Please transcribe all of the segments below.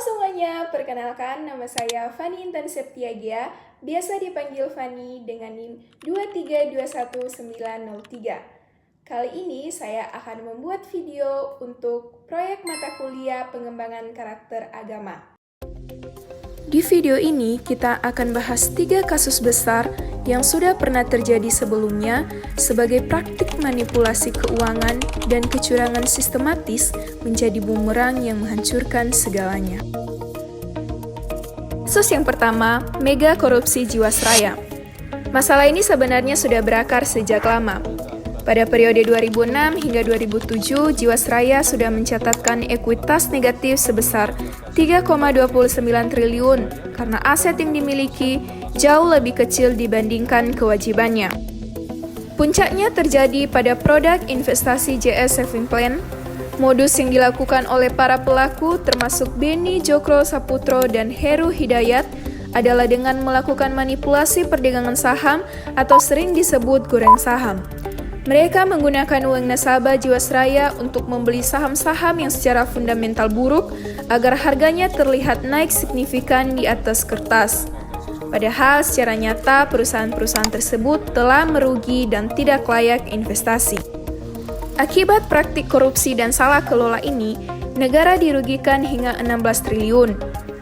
semuanya, perkenalkan nama saya Fani Intan Septiagia, biasa dipanggil Fani dengan NIM 2321903. Kali ini saya akan membuat video untuk proyek mata kuliah pengembangan karakter agama. Di video ini kita akan bahas 3 kasus besar yang sudah pernah terjadi sebelumnya sebagai praktik manipulasi keuangan dan kecurangan sistematis menjadi bumerang yang menghancurkan segalanya. Kasus yang pertama, mega korupsi Jiwasraya. Masalah ini sebenarnya sudah berakar sejak lama. Pada periode 2006 hingga 2007, Jiwasraya sudah mencatatkan ekuitas negatif sebesar 3,29 triliun karena aset yang dimiliki jauh lebih kecil dibandingkan kewajibannya. Puncaknya terjadi pada produk investasi JS Saving Plan. Modus yang dilakukan oleh para pelaku termasuk Beni Jokro Saputro dan Heru Hidayat adalah dengan melakukan manipulasi perdagangan saham atau sering disebut goreng saham. Mereka menggunakan uang nasabah Jiwasraya untuk membeli saham-saham yang secara fundamental buruk agar harganya terlihat naik signifikan di atas kertas. Padahal secara nyata perusahaan-perusahaan tersebut telah merugi dan tidak layak investasi. Akibat praktik korupsi dan salah kelola ini, negara dirugikan hingga 16 triliun.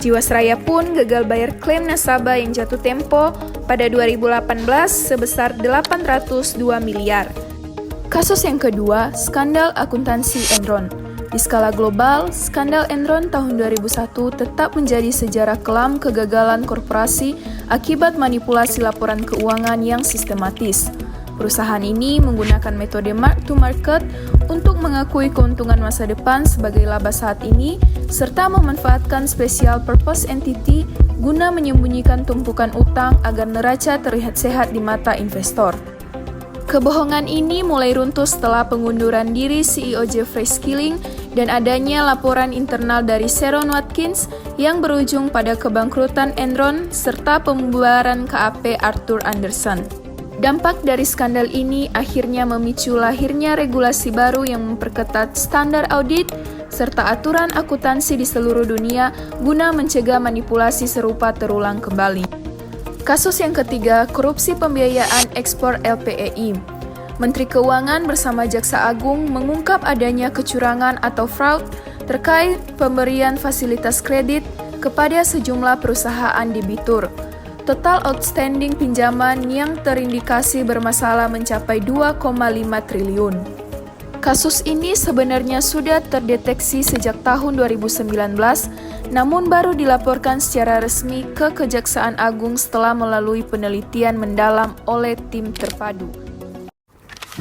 Jiwasraya pun gagal bayar klaim nasabah yang jatuh tempo pada 2018 sebesar 802 miliar. Kasus yang kedua, skandal akuntansi Enron. Di skala global, skandal Enron tahun 2001 tetap menjadi sejarah kelam kegagalan korporasi akibat manipulasi laporan keuangan yang sistematis. Perusahaan ini menggunakan metode mark to market untuk mengakui keuntungan masa depan sebagai laba saat ini, serta memanfaatkan special purpose entity guna menyembunyikan tumpukan utang agar neraca terlihat sehat di mata investor. Kebohongan ini mulai runtuh setelah pengunduran diri CEO Jeffrey Skilling dan adanya laporan internal dari Sharon Watkins yang berujung pada kebangkrutan Enron serta pembubaran KAP Arthur Andersen. Dampak dari skandal ini akhirnya memicu lahirnya regulasi baru yang memperketat standar audit serta aturan akuntansi di seluruh dunia guna mencegah manipulasi serupa terulang kembali. Kasus yang ketiga, korupsi pembiayaan ekspor LPEI. Menteri Keuangan bersama Jaksa Agung mengungkap adanya kecurangan atau fraud terkait pemberian fasilitas kredit kepada sejumlah perusahaan debitur. Total outstanding pinjaman yang terindikasi bermasalah mencapai 2,5 triliun. Kasus ini sebenarnya sudah terdeteksi sejak tahun 2019, namun baru dilaporkan secara resmi ke Kejaksaan Agung setelah melalui penelitian mendalam oleh tim terpadu.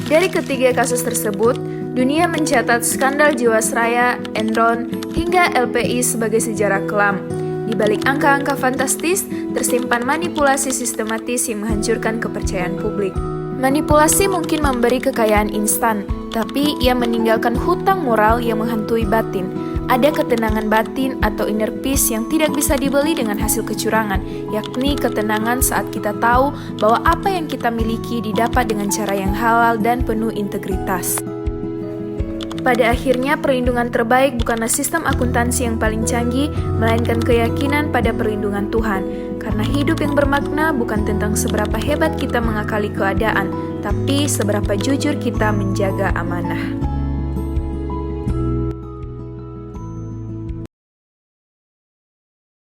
Dari ketiga kasus tersebut, dunia mencatat skandal Jiwasraya, Enron, hingga LPI sebagai sejarah kelam. Di balik angka-angka fantastis, tersimpan manipulasi sistematis yang menghancurkan kepercayaan publik. Manipulasi mungkin memberi kekayaan instan, tapi ia meninggalkan hutang moral yang menghantui batin. Ada ketenangan batin atau inner peace yang tidak bisa dibeli dengan hasil kecurangan, yakni ketenangan saat kita tahu bahwa apa yang kita miliki didapat dengan cara yang halal dan penuh integritas. Pada akhirnya, perlindungan terbaik bukanlah sistem akuntansi yang paling canggih, melainkan keyakinan pada perlindungan Tuhan. Karena hidup yang bermakna bukan tentang seberapa hebat kita mengakali keadaan, tapi seberapa jujur kita menjaga amanah.